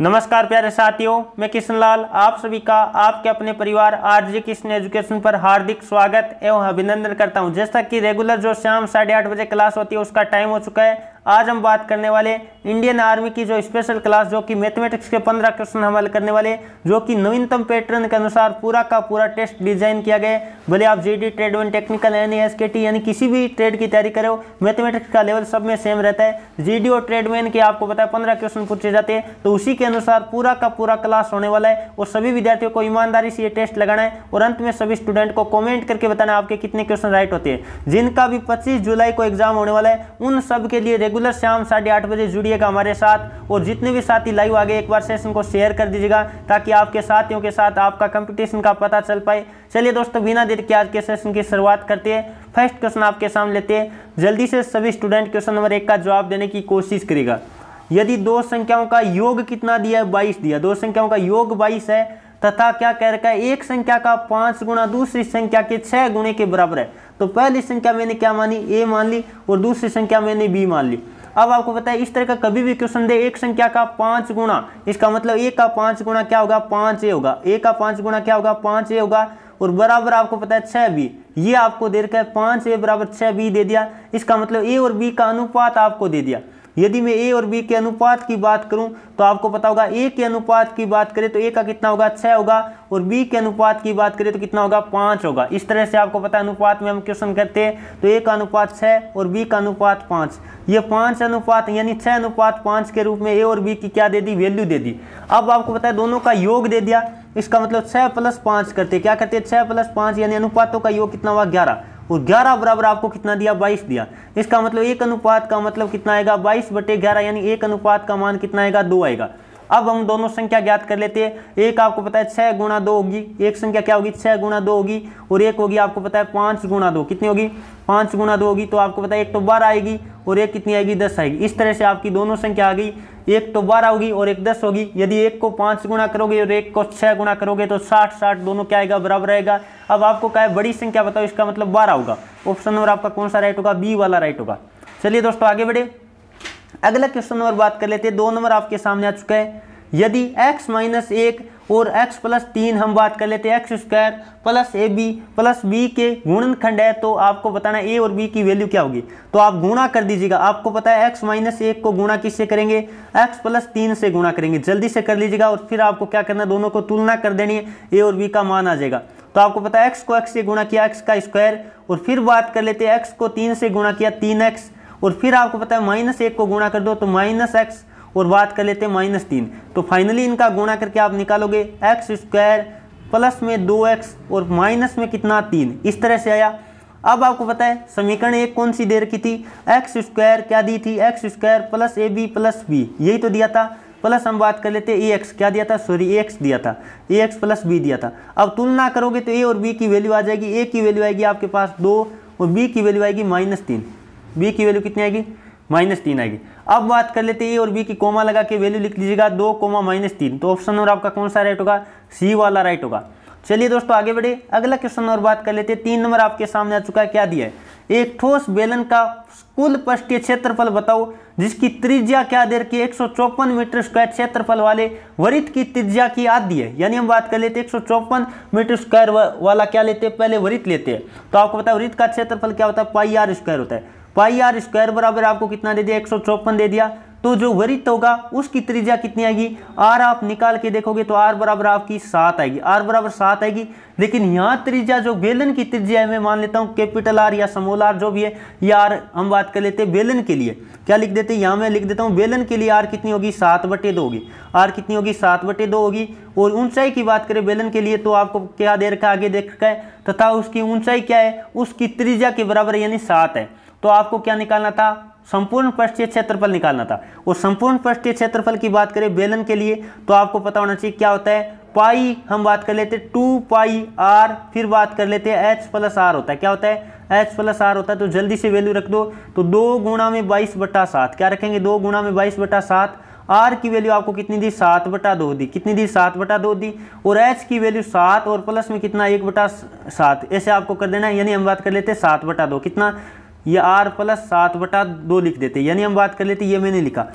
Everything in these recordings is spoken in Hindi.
नमस्कार प्यारे साथियों, मैं किशन लाल आप सभी का आपके अपने परिवार आरजे किशन एजुकेशन पर हार्दिक स्वागत एवं अभिनंदन करता हूं। जैसा कि रेगुलर जो शाम 8:30 बजे क्लास होती है उसका टाइम हो चुका है। आज हम बात करने वाले इंडियन आर्मी की जो स्पेशल क्लास जो कि मैथमेटिक्स के 15 क्वेश्चन हम हल करने वाले, जो कि नवीनतम पैटर्न के अनुसार पूरा का पूरा टेस्ट डिजाइन किया गया है। भले आप जीडी, ट्रेड वन, टेक्निकल, एसकेटी यानी किसी भी ट्रेड की तैयारी करो, मैथमेटिक्स का लेवल सब में सेम रहता है। जीडी और ट्रेडमैन के आपको पता है 15 क्वेश्चन पूछे जाते हैं, तो उसी के अनुसार पूरा का पूरा क्लास होने वाला है। और सभी विद्यार्थियों को ईमानदारी से ये टेस्ट लगाना है और अंत में सभी स्टूडेंट को कमेंट करके बताना आपके कितने क्वेश्चन राइट होते हैं। जिनका भी 25 जुलाई को एग्जाम होने वाला है उन सब के लिए रेगुलर शाम 8:30 बजे जुड़िएगा हमारे साथ। और जितने भी साथी लाइव आ गए एक बार सेशन को शेयर कर दीजिएगा ताकि आपके साथियों के साथ आपका कंपटीशन का पता चल पाए। चलिए दोस्तों, बिना देर के आज के सेशन की शुरुआत करते हैं। फर्स्ट क्वेश्चन आपके सामने लेते हैं। जल्दी से सभी स्टूडेंट क्वेश्चन नंबर 1 का जवाब देने की कोशिश करेगा। यदि दो संख्याओं का योग कितना दिया है? 22 दिया। दो संख्याओं का योग 22 है तथा क्या कह रखा है? एक संख्या का 5 गुना दूसरी संख्या के 6 गुणे के बराबर है। तो पहली संख्या मैंने क्या मानी? ए मान ली और दूसरी संख्या मैंने बी मान ली। अब आपको पता है इस तरह का कभी भी क्वेश्चन दे एक संख्या का 5 गुना, इसका मतलब ए का 5 गुना क्या होगा? 5 ए होगा। ए का 5 गुना क्या होगा? 5 ए होगा। और बराबर आपको पता है 6 बी। ये आपको दे रखा है 5 ए बराबर 6 बी दे दिया। इसका मतलब ए और बी का अनुपात आपको दे दिया। यदि मैं ए और बी के अनुपात की बात करूं तो आपको पता होगा ए के अनुपात की बात करें तो ए का कितना होगा? 6 होगा। और बी के अनुपात की बात करें तो कितना होगा? 5 होगा। इस तरह से आपको पता है अनुपात में हम क्वेश्चन करते हैं तो ए का अनुपात 6 और बी का अनुपात 5। ये 5 अनुपात यानी 6 अनुपात 5 के रूप में ए और बी की क्या दे दी? वैल्यू दे दी। अब आपको पता है दोनों का योग दे दिया। इसका मतलब 6 + 5 करते क्या करते? 6 + 5 यानी अनुपातों का योग कितना हुआ? 11। और 11 बराबर आपको कितना दिया? 22 दिया। इसका मतलब एक अनुपात का मतलब कितना आएगा? 22/11 यानी एक अनुपात का मान कितना आएगा? 2 आएगा। अब हम दोनों संख्या ज्ञात कर लेते हैं। एक आपको पता है 6 गुणा 2 होगी। एक संख्या क्या होगी? 6 गुणा 2 होगी। और एक होगी आपको पता है 5 गुणा 2। कितनी होगी? 5 गुणा 2 होगी। तो आपको पता है एक तो 12 आएगी और एक कितनी आएगी? 10 आएगी। इस तरह से आपकी दोनों संख्या आ गई। एक तो 12 होगी और एक 10 होगी। यदि एक को 5 गुणा करोगे और एक को 6 गुणा करोगे तो 60 दोनों क्या आएगा? बराबर रहेगा। अब आपको क्या है? बड़ी संख्या बताओ। इसका मतलब 12 होगा। ऑप्शन नंबर आपका कौन सा राइट होगा? बी वाला राइट होगा। चलिए दोस्तों आगे बढ़े। अगला क्वेश्चन नंबर बात कर लेते हैं। 2 नंबर आपके सामने आ चुका है। यदि x - 1 और x + 3 हम बात कर लेते हैं x² + ab + b के गुणनखंड है तो आपको बताना a और b की वैल्यू क्या होगी। तो आप गुणा कर दीजिएगा। आपको पता है x - 1 को गुणा किससे करेंगे? x + 3 से गुणा करेंगे। जल्दी से कर लीजिएगा और फिर आपको क्या करना है? दोनों को तुलना कर देनी है। a और b का मान आ जाएगा। तो आपको पता है x को x से गुणा किया x का स्क्वायर। और फिर बात कर लेते हैं x को 3 से गुणा किया 3x। और फिर आपको पता है -1 को गुणा कर दो तो -x। और बात कर लेते हैं -3। तो फाइनली इनका गुणा करके आप निकालोगे x² प्लस में 2x और माइनस में कितना? 3। इस तरह से आया। अब आपको पता है समीकरण एक कौन सी दे रखी थी? x² क्या दी थी? x² + ab + b यही तो दिया था। प्लस हम बात कर लेते हैं ax क्या दिया था? सॉरी ax दिया था। ax + b दिया था। अब तुलना करोगे तो a और b की वैल्यू आ जाएगी। a की वैल्यू आएगी आपके पास 2 और b की वैल्यू आएगी -3। b की वैल्यू कितनी आएगी? -3 आएगी। अब बात कर लेते हैं ए और बी की कोमा लगा के वैल्यू लिख लीजिएगा 2, -3। तो ऑप्शन नंबर आपका कौन सा राइट होगा? सी वाला राइट होगा। चलिए दोस्तों आगे बढ़े। अगला क्वेश्चन और बात कर लेते हैं। 3 नंबर आपके सामने आ चुका है। क्या दिया है? एक ठोस बेलन का कुल पृष्ठीय क्षेत्रफल बताओ जिसकी त्रिज्या क्या दे रखी है? 154 मीटर स्क्वायर क्षेत्रफल वाले वृत्त की त्रिज्या की आधी है। यानी हम बात कर लेते हैं 154 मीटर स्क्वायर वाला क्या लेते हैं? पहले वृत्त लेते हैं। तो आपको पता है वृत्त का क्षेत्रफल क्या होता है? πr² होता है। πr² बराबर आपको कितना दे दिया? 154 दे दिया। तो जो वृत्त होगा उसकी त्रिज्या कितनी आएगी? r आप निकाल के देखोगे तो r बराबर आपकी 7 आएगी। r बराबर 7 आएगी। लेकिन यहाँ त्रिज्या जो बेलन की त्रिज्या है मैं मान लेता हूँ कैपिटल R या स्मॉल r जो भी है। ये r हम बात कर लेते हैं बेलन के लिए। क्या लिख देते हैं? यहाँ मैं लिख देता हूँ बेलन के लिए r कितनी होगी? 7/2 होगी। r कितनी होगी? 7/2 होगी। और ऊंचाई की बात करें बेलन के लिए तो आपको क्या दे रखा है? आगे देख रखा है तथा उसकी ऊंचाई क्या है? उसकी त्रिज्या के बराबर यानी 7 है। तो आपको क्या निकालना था? संपूर्ण पृष्ठीय क्षेत्रफल निकालना था। और संपूर्ण पृष्ठीय क्षेत्रफल की बात करें बेलन के लिए तो आपको पता होना चाहिए क्या होता है? पाई हम बात कर लेते हैं 2πr। फिर बात कर लेते हैं h + r होता है। क्या होता है? h + r होता है। तो जल्दी से वैल्यू रख दो। तो 2 गुणा में 22/7 क्या रखेंगे? 2 गुणा में 22/7। r की वैल्यू आपको कितनी दी? 7/2 दी। कितनी दी? 7/2 दी। और h की वैल्यू 7 और प्लस में कितना? 1/7। ऐसे आपको कर देना है। यानी हम बात कर लेते हैं 7/2 कितना? ये r + 7/2 लिख देते। यानी हम बात कर लेते, ये मैंने लिखा।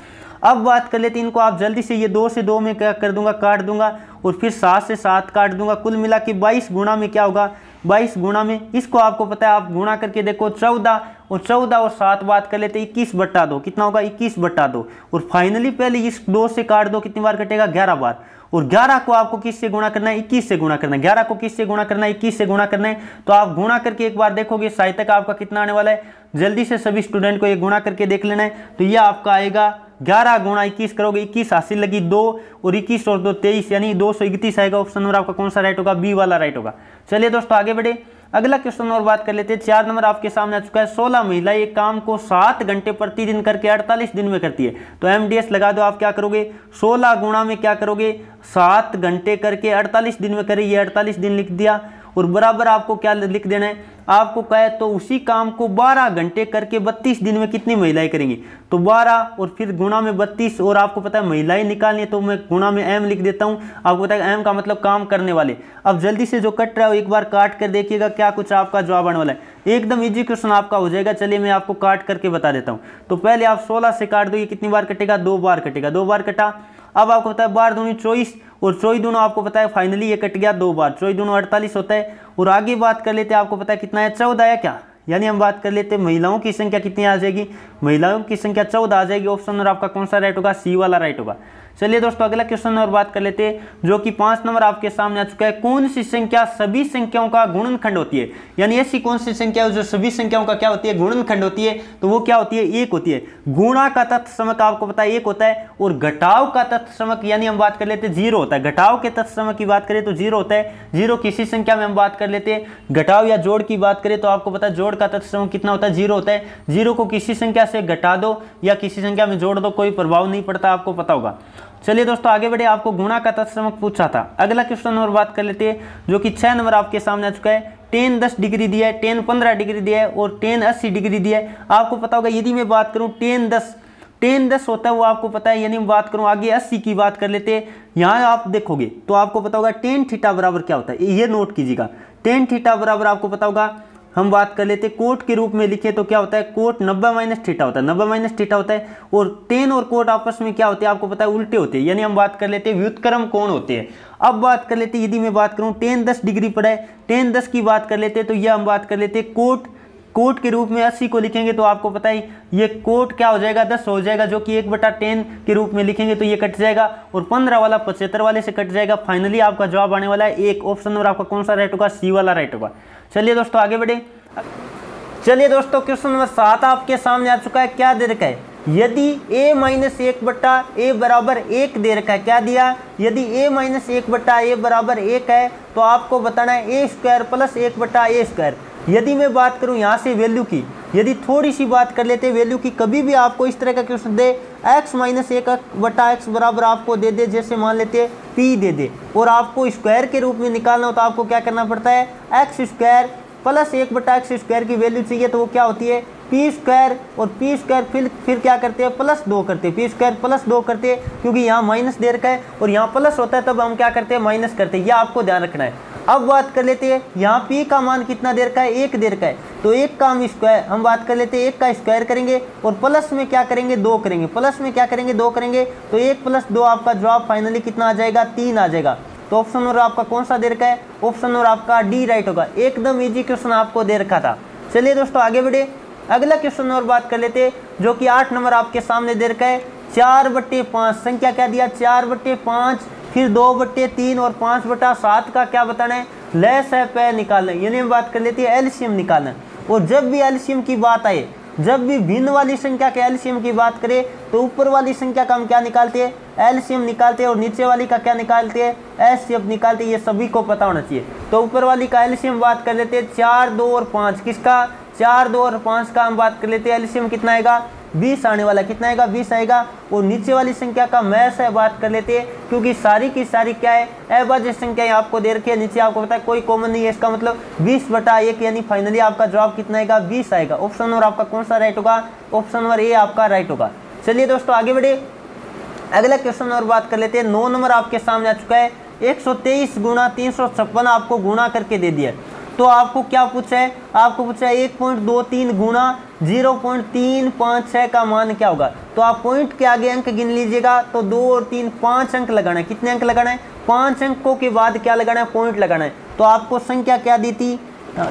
अब बात कर लेते हैं इनको, आप जल्दी से ये 2 से 2 में क्या कर दूंगा, काट दूंगा और फिर 7 से 7 काट दूंगा। कुल मिला के 22 गुणा में क्या होगा, 22 गुणा में, इसको आपको पता है, आप गुणा करके देखो 14 और 14 और 7 बात कर लेते 21/2, कितना होगा 21/2। और फाइनली पहले इस 2 से काट दो, कितनी बार कटेगा 11 बार। और 11 को आपको किस से गुणा करना है, 21 से गुणा करना है। 11 को किस से गुणा करना है, 21 से गुणा करना है। तो आप गुणा करके एक बार देखोगे साहित्यक आपका कितना आने वाला है, जल्दी से सभी स्टूडेंट को ये गुणा करके देख लेना है। तो ये आपका आएगा 11 गुणा 21 करोगे, 21 हासिल लगी 2 और 21 और 2 23 यानी 231 आएगा। ऑप्शन नंबर आपका कौन सा राइट होगा, बी वाला राइट होगा। चलिए दोस्तों आगे बढ़े, अगला क्वेश्चन और बात कर लेते हैं। 4 नंबर आपके सामने आ चुका है। 16 महिलाएं एक काम को 7 घंटे प्रतिदिन करके 48 दिन में करती है। तो MDS लगा दो, आप क्या करोगे 16 गुणा में क्या करोगे 7 घंटे करके 48 दिन में करें, ये 48 दिन लिख दिया और बराबर आपको क्या लिख देना है, आपको कहे तो उसी काम को 12 घंटे करके 32 दिन में कितनी महिलाएं करेंगी। तो 12 और फिर गुणा में 32 और आपको पता है महिलाएं निकालनी है तो मैं गुणा में M लिख देता हूं। आपको पता है M का मतलब काम करने वाले। अब जल्दी से जो कट रहा है एक बार काट कर देखिएगा क्या कुछ आपका जवाब आने वाला है। एकदम इजी क्वेश्चन आपका हो जाएगा। चलिए मैं आपको काट करके बता देता हूँ। तो पहले आप 16 से काट दो, ये कितनी बार कटेगा 2 बार कटेगा, 2 बार कटा। अब आपको पता है 12 दूनी 24 और 24 दोनों आपको पता है फाइनली ये कट गया 2 बार, 24 दोनों 48 होता है। और आगे बात कर लेते हैं, आपको पता है कितना है 14 है क्या, यानी हम बात कर लेते हैं महिलाओं की संख्या कितनी आ जाएगी, महिलाओं की संख्या 14 आ जाएगी। ऑप्शन नंबर आपका कौन सा राइट होगा, सी वाला राइट होगा। चलिए दोस्तों अगला क्वेश्चन और बात कर लेते हैं जो कि 5 नंबर आपके सामने आ चुका है। कौन सी संख्या सभी संख्याओं का गुणनखंड होती है, यानी ऐसी कौन सी संख्या है जो सभी संख्याओं का क्या होती है, गुणनखंड होती है। तो वो क्या होती है, 1 होती है। गुणा का तत्समक आपको पता है 1 होता है और घटाव का तत्समक यानी हम बात कर लेते हैं 0 होता है। घटाव के तत्समक की बात करें तो 0 होता है। 0 किसी संख्या में हम बात कर लेते हैं, घटाव या जोड़ की बात करें तो आपको पता है जोड़ का तत्समक कितना होता है, 0 होता है। 0 को किसी संख्या से घटा दो या किसी संख्या में जोड़ दो, कोई प्रभाव नहीं पड़ता, आपको पता होगा। चलिए दोस्तों आगे बढ़े, आपको गुणा का तत्समक पूछा था। अगला क्वेश्चन और बात कर लेते हैं जो कि 6 नंबर आपके सामने आ चुका है। tan 10 डिग्री दिया है, tan 15 डिग्री दिया है और tan 80 डिग्री दिया है। आपको पता होगा यदि मैं बात करूं tan 10 होता है वो आपको पता है, यानी हम बात करूं आगे 80 की बात कर लेते हैं। यहाँ आप देखोगे तो आपको पता होगा tan थीटा बराबर क्या होता है, ये नोट कीजिएगा। tan थीटा बराबर आपको पता होगा, हम बात कर लेते कोट के रूप में लिखे तो क्या होता है, कोट 90 माइनस थीटा होता है, 90 माइनस थीटा होता है। और tan और कोट आपस में क्या होते हैं, आपको पता है उल्टे होते हैं, यानी हम बात कर लेते हैं व्युत्क्रम कोण होते हैं। अब बात कर लेते यदि मैं बात करूं tan 10 डिग्री पड़ा है, tan 10 की बात कर लेते तो यह हम बात कर लेते कोट के रूप में 80 को लिखेंगे तो आपको पता है ये कोट क्या हो जाएगा 10 हो जाएगा, जो कि 1/10 के रूप में लिखेंगे तो ये कट जाएगा और 15 वाला 75 वाले से कट जाएगा। फाइनली आपका जवाब आने वाला है 1। ऑप्शन नंबर आपका कौन सा राइट होगा, सी वाला राइट होगा। चलिए दोस्तों आगे बढ़े। चलिए दोस्तों क्वेश्चन नंबर 7 आपके सामने आ चुका है। क्या दे रखा है, यदि a-1/a बराबर 1 दे रखा है। क्या दिया, यदि a-1/a बराबर 1 है तो आपको बताना है a² प्लस 1/a²। यदि मैं बात करूं यहाँ से वैल्यू की, यदि थोड़ी सी बात कर लेते हैं वैल्यू की, कभी भी आपको इस तरह का क्वेश्चन दे x-1/x बराबर आपको दे दे, जैसे मान लेते हैं p दे दे और आपको स्क्वायर के रूप में निकालना हो तो आपको क्या करना पड़ता है, x² प्लस 1/x² की वैल्यू चाहिए तो वो क्या होती है p² और p² फिर क्या करते हैं प्लस 2 करते हैं, p² प्लस 2 करते हैं क्योंकि यहाँ माइनस दे रखा है और यहाँ प्लस होता है तब हम क्या करते हैं माइनस करते हैं, यह आपको ध्यान रखना है। अब बात कर लेते हैं यहाँ p का मान कितना दे रखा है, 1 दे रखा है तो 1 का हम बात कर लेते हैं 1 का स्क्वायर करेंगे और प्लस में क्या करेंगे 2 करेंगे, प्लस में क्या करेंगे 2 करेंगे तो 1 + 2 आपका जवाब फाइनली कितना आ जाएगा, 3 आ जाएगा। तो ऑप्शन नंबर आपका कौन सा दे रखा है, ऑप्शन नंबर आपका डी राइट होगा। एकदम इजी क्वेश्चन आपको दे रखा था। चलिए दोस्तों आगे बढ़े, अगला क्वेश्चन और बात कर लेते हैं जो कि 8 नंबर आपके सामने दे रखा है। 4/5 संख्या क्या दिया, 4/5 फिर 2/3 और 5/7 का क्या बताना है, लेस है पे निकालना है, यानी हम बात कर लेते हैं एलसीएम निकालना। और जब भी एलसीएम की बात आए, जब भी भिन्न वाली संख्या के एलसीएम की बात करें तो ऊपर वाली संख्या का हम क्या निकालते हैं, एलसीएम निकालते हैं और नीचे वाली का क्या निकालते हैं, एचसीएफ निकालते हैं। ये सभी को पता होना चाहिए। तो ऊपर वाली का एलसीएम बात कर लेते हैं 4, 2 और 5, किसका 4, 2 और 5 का हम बात कर लेते हैं एलसीएम कितना आएगा, 20 आने वाला, कितना आएगा 20 आएगा। और नीचे वाली संख्या का मैथ है बात कर लेते हैं क्योंकि सारी की सारी क्या है अभाज्य संख्या आपको दे रखी है, नीचे आपको पता है कोई कॉमन नहीं है, इसका मतलब 20/1 यानी फाइनली आपका जवाब कितना आएगा 20 आएगा। ऑप्शन नंबर आपका कौन सा राइट होगा, ऑप्शन नंबर ए आपका राइट होगा। चलिए दोस्तों आगे बढ़े, अगला क्वेश्चन और बात कर लेते हैं। 9 नंबर आपके सामने आ चुका है। 123 × 356 आपको गुणा करके दे दिया। तो आपको क्या पूछा है, आपको पूछा है 1.23 गुणा 0.356 का मान क्या होगा। तो आप पॉइंट के आगे अंक गिन लीजिएगा, तो 2 और 3 5 अंक लगाना है। कितने अंक लगाना है, 5 अंकों के बाद क्या लगाना है, पॉइंट लगाना है। तो आपको संख्या क्या दी थी,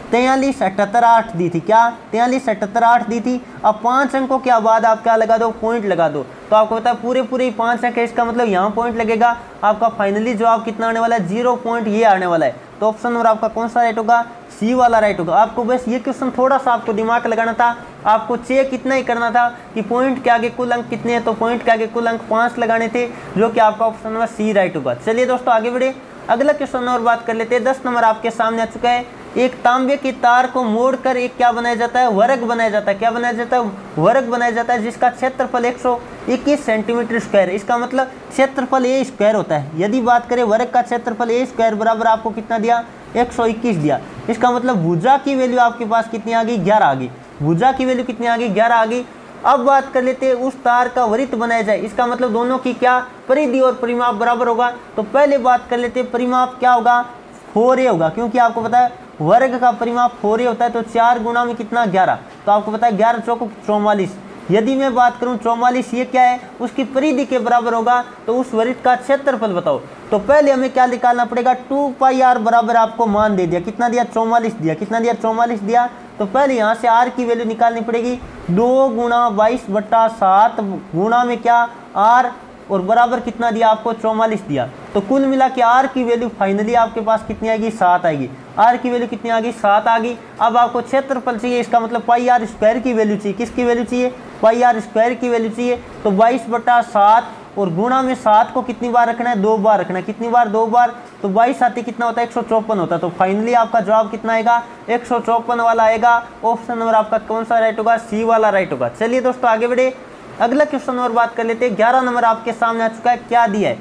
43 78 8 दी थी, क्या 43 78 8 दी थी। अब 5 अंकों के बाद आप क्या लगा दो, पॉइंट लगा दो। तो आपको पता है पूरे 5 अंक है, इसका मतलब यहाँ पॉइंट लगेगा। आपका फाइनली जवाब कितना आने वाला है, 0 पॉइंट ये आने वाला है। तो ऑप्शन नंबर आपका कौन सा राइट होगा, सी वाला राइट होगा। आपको बस ये क्वेश्चन थोड़ा सा आपको दिमाग लगाना था, आपको चेक इतना ही करना था कि पॉइंट के आगे कुल अंक कितने हैं। तो पॉइंट के आगे कुल अंक 5 लगाने थे, जो कि आपका ऑप्शन नंबर सी राइट होगा। चलिए दोस्तों आगे बढ़े, अगला क्वेश्चन और बात कर लेते हैं। 10 नंबर आपके सामने आ चुका है। एक तांबे की तार को मोड़कर एक क्या बनाया जाता है, वर्ग बनाया जाता है। क्या बनाया जाता है, वर्ग बनाया जाता है, जिसका क्षेत्रफल 121 सेंटीमीटर स्क्वायर। इसका मतलब क्षेत्रफल ए स्क्वायर होता है। यदि बात करें वर्ग का क्षेत्रफल ए स्क्वायर बराबर आपको कितना दिया, 121 दिया। इसका मतलब भुजा की वैल्यू आपके पास कितनी आ गई, 11 आ गई। भुजा की वैल्यू कितनी आ गई, 11 आ गई। अब बात कर लेते हैं उस तार का वृत्त बनाया जाए। इसका मतलब दोनों की क्या परिधि और परिमाप बराबर होगा। तो पहले बात कर लेते हैं परिमाप क्या होगा, 4a होगा, क्योंकि आपको पता है वर्ग का परिमाप 4a होता है। तो 4 गुणा में कितना, 11। तो आपको पता है 11 चौको 44। यदि मैं बात करूं 44 ये क्या है, उसकी परिधि के बराबर होगा। तो उस वृत्त का क्षेत्रफल बताओ। तो पहले हमें क्या निकालना पड़ेगा, 2πr बराबर आपको मान दे दिया, कितना दिया, 44 दिया। कितना दिया, 44 दिया। तो पहले यहाँ से r की वैल्यू निकालनी पड़ेगी, 2 गुणा 22/7 गुणा में क्या r, और बराबर कितना दिया आपको, 44 दिया। तो कुल मिला के r की वैल्यू फाइनली आपके पास कितनी आएगी, 7 आएगी। r की वैल्यू कितनी आ गई, 7 आ गई। अब आपको क्षेत्रफल चाहिए, इसका मतलब πr स्क्वायर की वैल्यू चाहिए। किसकी वैल्यू चाहिए, πr स्क्वायर की वैल्यू चाहिए। तो 22/7 और गुणा में 7 को कितनी बार रखना है, 2 बार रखना है। कितनी बार, 2 बार। तो 22 आती कितना होता है, 154 होता है। तो फाइनली आपका जवाब कितना आएगा, 154 वाला आएगा। ऑप्शन नंबर आपका कौन सा राइट होगा, सी वाला राइट होगा। चलिए दोस्तों आगे बढ़े, अगला क्वेश्चन और बात कर लेते हैं। 11 नंबर आपके सामने आ चुका है। क्या दिया है,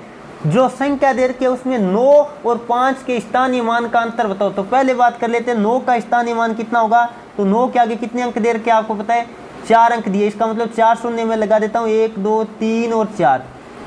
जो संख्या दे रखी है उसमें 9 और 5 के स्थानीय मान का अंतर बताओ। तो पहले बात कर लेते हैं 9 का स्थानीय मान कितना होगा। तो 9 के आगे कितने अंक दे रखे आपको पता है, 4 अंक दिए। इसका मतलब 4 शून्य में लगा देता हूँ, 1 2 3 और 4।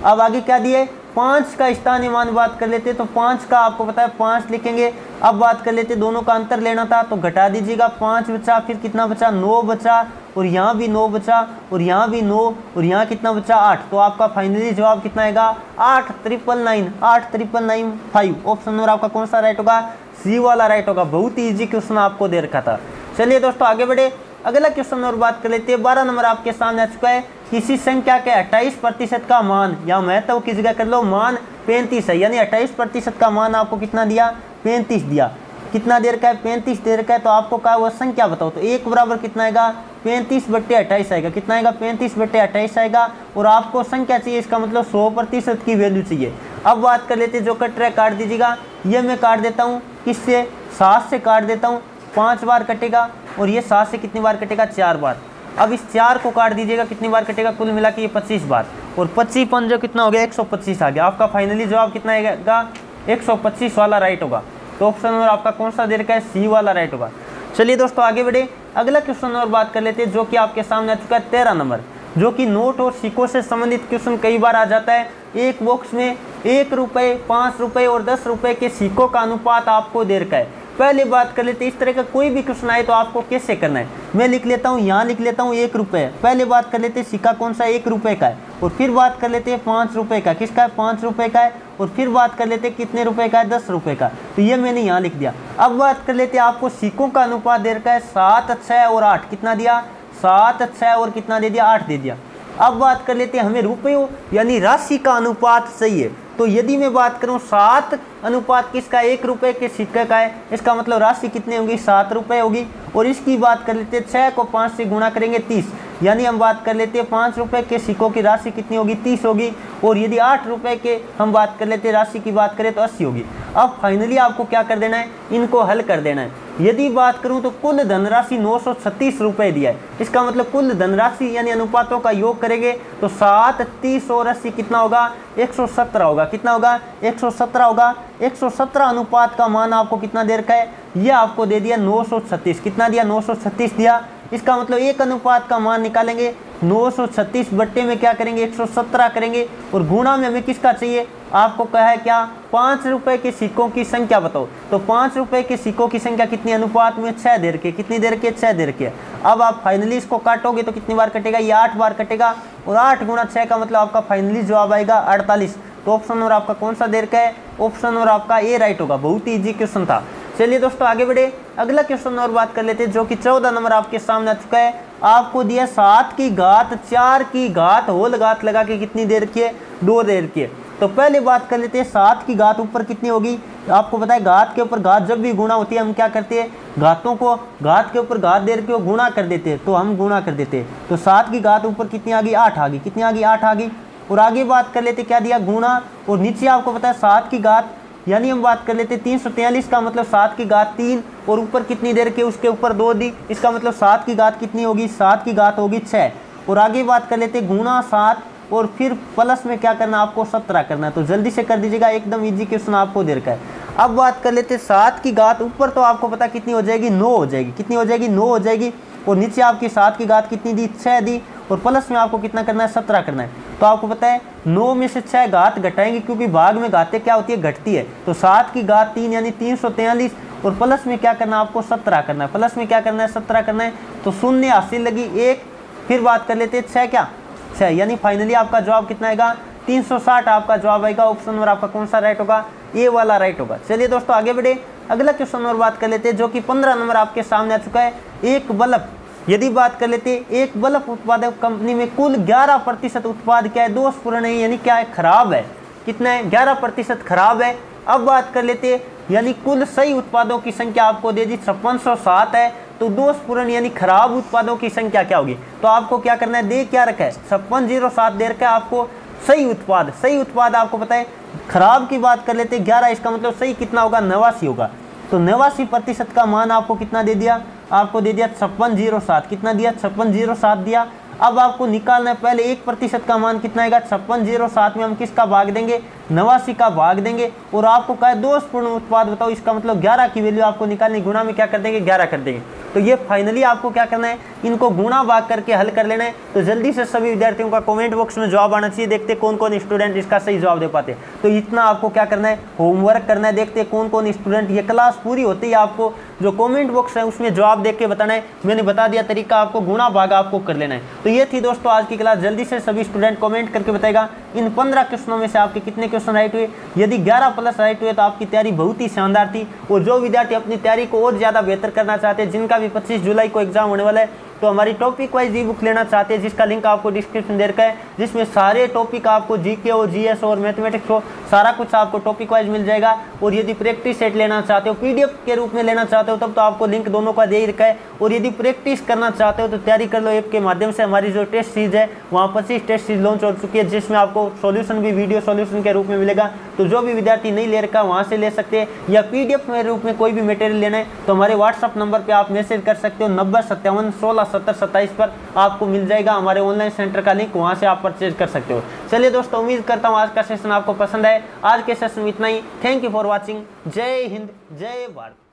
अब आगे क्या दिए, 5 का स्थानीय मान बात कर लेते हैं। तो 5 का आपको पता है 5 लिखेंगे। अब बात कर लेते दोनों का अंतर लेना था, तो घटा दीजिएगा, 5 बचा, फिर कितना बचा, 9 बचा, और यहाँ भी 9 बचा, और यहाँ भी 9, और यहाँ कितना बचा, 8। तो आपका फाइनली जवाब कितना आएगा, 8,999,5। ऑप्शन नंबर आपका कौन सा राइट होगा, सी वाला राइट होगा। बहुत ही ईजी क्वेश्चन आपको दे रखा था। चलिए दोस्तों आगे बढ़े, अगला क्वेश्चन और बात कर लेते हैं। 12 नंबर आपके सामने आ चुका है। किसी संख्या के 28% का मान, या महत्व की जगह कर लो, मान 35 है। यानी 28% का मान आपको कितना दिया, 35 दिया। कितना देर का है, 35 देर का है। तो आपको कहा वह संख्या बताओ। तो 1 बराबर कितना आएगा, 35/28 आएगा। कितना आएगा, 35/28 आएगा। और आपको संख्या चाहिए, इसका मतलब 100% की वैल्यू चाहिए। अब बात कर लेते हैं, जो कट रहा है काट दीजिएगा। ये मैं काट देता हूँ, किससे, 7 से काट देता हूँ, 5 बार कटेगा। और ये 7 से कितनी बार कटेगा, 4 बार। अब इस 4 को काट दीजिएगा, कितनी बार कटेगा, कुल मिला के ये 25 बार। और 25 पंजो कितना हो गया, 125 आ गया। आपका फाइनली जवाब कितना आएगा, 125 वाला राइट होगा। तो ऑप्शन नंबर आपका कौन सा दे रखा है, सी वाला राइट होगा। चलिए दोस्तों आगे बढ़े, अगला क्वेश्चन और बात कर लेते हैं, जो कि आपके सामने आ चुका है 13 नंबर, जो कि नोट और सिक्कों से संबंधित क्वेश्चन कई बार आ जाता है। एक बॉक्स में 1 रुपये, 5 रुपये और 10 रुपये के सिक्कों का अनुपात आपको दे रखा है। पहले बात कर लेते हैं, इस तरह का कोई भी क्वेश्चन आए तो आपको कैसे करना है। मैं लिख लेता हूँ, यहाँ लिख लेता हूँ 1 रुपये। पहले बात कर लेते हैं सिक्का कौन सा, 1 रुपये का है। और फिर बात कर लेते हैं 5 रुपये का, किसका है, 5 रुपये का है। और फिर बात कर लेते हैं कितने रुपए का है, 10 रुपये का। तो ये मैंने यहाँ लिख दिया। अब बात कर लेते हैं, आपको सिक्कों का अनुपात दे रखा है 7, 6 और 8। कितना दिया, 7, 6 और कितना दे दिया, 8 दे दिया। अब बात कर लेते हैं, हमें रुपयों यानी राशि का अनुपात चाहिए। तो यदि मैं बात करूं 7 अनुपात किसका, 1 रुपये के सिक्के का है। इसका मतलब राशि कितनी होगी, 7 रुपये होगी। और इसकी बात कर लेते हैं, 6 को 5 से गुणा करेंगे 30। यानी हम बात कर लेते हैं 5 रुपये के सिक्कों की राशि कितनी होगी, 30 होगी। और यदि 8 रुपये के हम बात कर लेते हैं राशि की बात करें तो 80 होगी। अब फाइनली आपको क्या कर देना है, इनको हल कर देना है। यदि बात करूं तो कुल धनराशि 936 रुपये दिया है। इसका मतलब कुल धनराशि यानी अनुपातों का योग करेंगे तो 7, 30 और 80 कितना होगा, 117 होगा। कितना होगा, 117 होगा। 117 अनुपात का मान आपको कितना दे रखा है, ये आपको दे दिया 936। कितना दिया, 936 दिया। इसका मतलब एक अनुपात का मान निकालेंगे 936 बट्टे में क्या करेंगे 117 करेंगे, और गुणा में हमें किसका चाहिए, आपको कहा है क्या 5 रुपए के सिक्कों की संख्या बताओ। तो 5 रुपए के सिक्कों की संख्या कितनी अनुपात में 6 दे रखी है, कितनी दे रखी है 6 दे रखी है। अब आप फाइनली इसको काटोगे तो कितनी बार कटेगा, ये 8 बार कटेगा, और 8 गुणा 6 का मतलब आपका फाइनली जवाब आएगा 48। तो ऑप्शन नंबर आपका कौन सा दे रखा है, ऑप्शन नंबर आपका ए राइट होगा। बहुत ही इजी क्वेश्चन था। चलिए दोस्तों आगे बढ़े, अगला क्वेश्चन और बात कर लेते हैं जो कि 14 नंबर आपके सामने आ चुका है। आपको दिया 7 की घात 4 की घात होल घात लगा के कितनी दे रखी है, 2 दे रखी है। तो पहले बात कर लेते हैं 7 की घात ऊपर कितनी होगी, आपको पता है घात के ऊपर घात जब भी गुणा होती है हम क्या करते हैं, घातों को घात के ऊपर घात दे रखी हो गुणा कर देते हैं, तो हम गुणा कर देते हैं। तो 7 की घात ऊपर कितनी आ गई 8 आ गई, कितनी आ गई 8 आ गई। और आगे बात कर लेते क्या दिया गुणा, और नीचे आपको पता है 7 की घात यानी हम बात कर लेते 343 का मतलब 7 की घात 3, और ऊपर कितनी देर के उसके ऊपर 2 दी, इसका मतलब 7 की घात कितनी होगी, 7 की घात होगी 6। और आगे बात कर लेते गुणा 7 और फिर प्लस में क्या करना आपको 17 करना है। तो जल्दी से कर दीजिएगा, एकदम इजी क्वेश्चन आपको दे रखा है। अब बात कर लेते 7 की घात ऊपर तो आपको पता कितनी हो जाएगी 9 हो जाएगी, कितनी हो जाएगी 9 हो जाएगी, और नीचे आपकी 7 की घात कितनी दी 6 दी, और प्लस में आपको कितना करना है 17 करना है। तो आपको पता है 9 में से 6 घात घटाएंगे क्योंकि भाग में घातें क्या होती है घटती है। तो 7 की घात 3 यानी 343, और प्लस में क्या करना है आपको 17 करना है, प्लस में क्या करना है 17 करना है। तो शून्य हासिल लगी 1। फिर बात कर लेते 6 क्या 6 यानी फाइनली आपका जवाब कितना आएगा 360 आपका जवाब आएगा। ऑप्शन नंबर आपका कौन सा राइट होगा, ए वाला राइट होगा। चलिए दोस्तों आगे बढ़े, अगला क्वेश्चन और बात कर लेते हैं जो कि 15 नंबर आपके सामने आ चुका है। एक बल्ब, यदि बात कर लेते हैं एक बल्ब उत्पादक कंपनी में कुल 11% उत्पाद क्या है दोषपूर्ण है, यानी क्या है खराब है, कितना है 11% खराब है। अब बात कर लेते हैं यानी कुल सही उत्पादों की संख्या आपको दे दी 5607 है, तो दोषपूर्ण यानी खराब उत्पादों की संख्या क्या होगी। तो आपको क्या करना है, दे क्या रखा है 5607 दे रखा है आपको सही उत्पाद, सही उत्पाद आपको पता है। खराब की बात कर लेते 11, इसका मतलब सही कितना होगा 89 होगा। तो 89% का मान आपको कितना दे दिया, आपको दे दिया 5607, कितना दिया 5607 दिया। अब आपको निकालना है पहले 1% का मान कितना आएगा 5607 में हम किसका भाग देंगे 89 का भाग देंगे, और आपको कहा दोषपूर्ण उत्पाद बताओ, इसका मतलब 11 की वैल्यू आपको निकालनी, गुणा में क्या कर देंगे 11 कर देंगे। तो ये फाइनली आपको क्या करना है, इनको गुणा भाग करके हल कर लेना है। तो जल्दी से सभी विद्यार्थियों का कमेंट बॉक्स में जवाब आना चाहिए, देखते कौन कौन स्टूडेंट इसका सही जवाब दे पाते। तो इतना आपको क्या करना है होमवर्क करना है, देखते कौन कौन स्टूडेंट, ये क्लास पूरी होती है आपको जो कमेंट बॉक्स है उसमें जवाब देख के बताना है। मैंने बता दिया तरीका, आपको गुणा भाग आपको कर लेना है। तो ये थी दोस्तों आज की क्लास, जल्दी से सभी स्टूडेंट कमेंट करके बताएगा इन 15 क्वेश्चनों में से आपके कितने क्वेश्चन राइट हुए। यदि 11 प्लस राइट हुए तो आपकी तैयारी बहुत ही शानदार थी। और जो विद्यार्थी अपनी तैयारी को और ज़्यादा बेहतर करना चाहते हैं, जिनका भी 25 जुलाई को एग्जाम होने वाला है, तो हमारी टॉपिक वाइज ई बुक लेना चाहते हैं जिसका लिंक आपको डिस्क्रिप्शन दे रखा है, जिसमें सारे टॉपिक आपको जीके हो जीएस और मैथमेटिक्स हो सारा कुछ आपको टॉपिक वाइज मिल जाएगा। और यदि प्रैक्टिस सेट लेना चाहते हो पीडीएफ के रूप में लेना चाहते हो तब तो आपको लिंक दोनों का दे ही रखा है। और यदि प्रैक्टिस करना चाहते हो तो तैयारी कर लो ऐप के माध्यम से। हमारी जो टेस्ट सीरीज है वहाँ 25 टेस्ट सीरीज लॉन्च हो चुकी है, जिसमें आपको सॉल्यूशन भी वीडियो सॉल्यूशन के रूप में मिलेगा। तो जो भी विद्यार्थी नहीं ले रखा वहाँ से ले सकते हैं, या पीडीएफ में रूप में कोई भी मटेरियल लेना है तो हमारे व्हाट्सअप नंबर पर आप मैसेज कर सकते हो 90 57 16 70 27 पर आपको मिल जाएगा हमारे ऑनलाइन सेंटर का लिंक, वहां से आप परचेज कर सकते हो। चलिए दोस्तों उम्मीद करता हूं आज का सेशन आपको पसंद आए। आज के सेशन में इतना ही। Thank you for watching. जय हिंद जय भारत।